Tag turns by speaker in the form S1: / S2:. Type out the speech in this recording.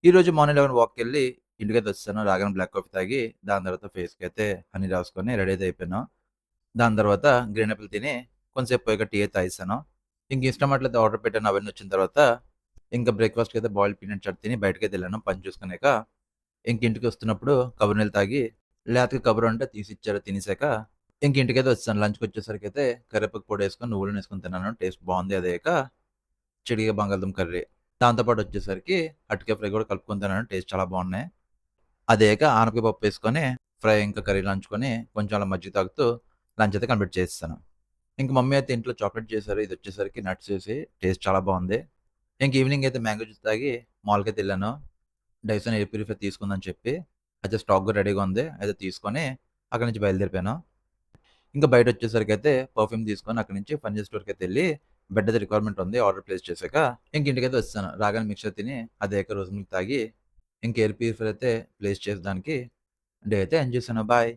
S1: ఈరోజు మార్నింగ్ 11 వాక్‌కెళ్ళి ఇంటికైతే వచ్చేసాను. రాగానే బ్లాక్ కాఫీ తాగి, దాని తర్వాత ఫేస్‌కైతే హనీ రాసుకొని రెడీ అయితే అయిపోయాను. దాని తర్వాత గ్రీన్ ఆపిల్ తిని కొంసేపు పోయాక టీ అయితే తాగేసాను. ఇంక ఇన్‌స్టామార్ట్‌లో అయితే ఆర్డర్ పెట్టాను. అవన్నీ వచ్చిన తర్వాత ఇంకా బ్రేక్‌ఫాస్ట్‌కైతే బాయిల్డ్ పీనట్ చాట్ తిని బయటకైతే ఎళ్ళాను పని చూసుకునేక. ఇంక ఇంటికొస్తున్నప్పుడు కొబ్బరి నీళ్ళు తాగి, లేతగా కొబ్బరి ఉంటే తీసిచ్చారు తినేసాక, ఇంక ఇంటికైతే వచ్చేసాను. లంచ్‌కొచ్చేసరికైతే కరివేపాకు పొడేసుకొని, నువ్వులు నూనె ఏసుకొని తిన్నాను. టేస్ట్ బావుంది. అదయ్యాక చిడియ బంగాళదుంప కర్రీ. దాంతో పాటొచ్చేసరికి అరటికాయ ఫ్రై కూడా కలుపుకొని తిన్నాను. టేస్ట్ చాలా బావున్నాయి. అదయ్యాక ఆనపకాయ పప్పేసుకొని, ఫ్రై ఇంకా కర్రీ లంచుకొని, కొంచెం అలా మజ్జిగ తాగుతూ లంచ్ అయితే కంప్లీట్ చేసేసాను. ఇంక మమ్మీ అయితే ఇంట్లో చాక్లేట్ చేశారు. ఇదొచ్చేసరికి నట్స్ ఏసి టేస్ట్ చాలా బావుంది. ఇంక ఈవినింగ్ అయితే మ్యాంగో జ్యూస్ తాగి మాల్‌కైతే ఎళ్ళాను. డైసన్ ఎయిర్ ప్యూరిఫైయర్ తీసుకుందని చెప్పి. అయితే స్టాక్ కూడా రెడీగా ఉంది. అయితే తీసుకొని అక్కడి నుంచి బయలుదేరిపోయాను. ఇంకా బయటొచ్చేసరికైతే పర్ఫ్యూమ్ తీసుకొని అక్కడి నుంచి ఫర్నిచర్ స్టోర్‌కైతే ఎళ్లి బెడ్ అయితే రిక్వైర్మెంట్ ఉంది. ఆర్డర్ ప్లేస్ చేశాక ఇంక ఇంటికైతే వచ్చేసాను. రాగానే మిక్చర్ తిని అదయ్యాక రోజ్ మిల్క్ తాగి ఇంక ఎయిర్ ప్యూరిఫైయర్ అయితే ప్లేస్ చేసేదానికి డే అయితే ఎండ్ చేశాను. బాయ్.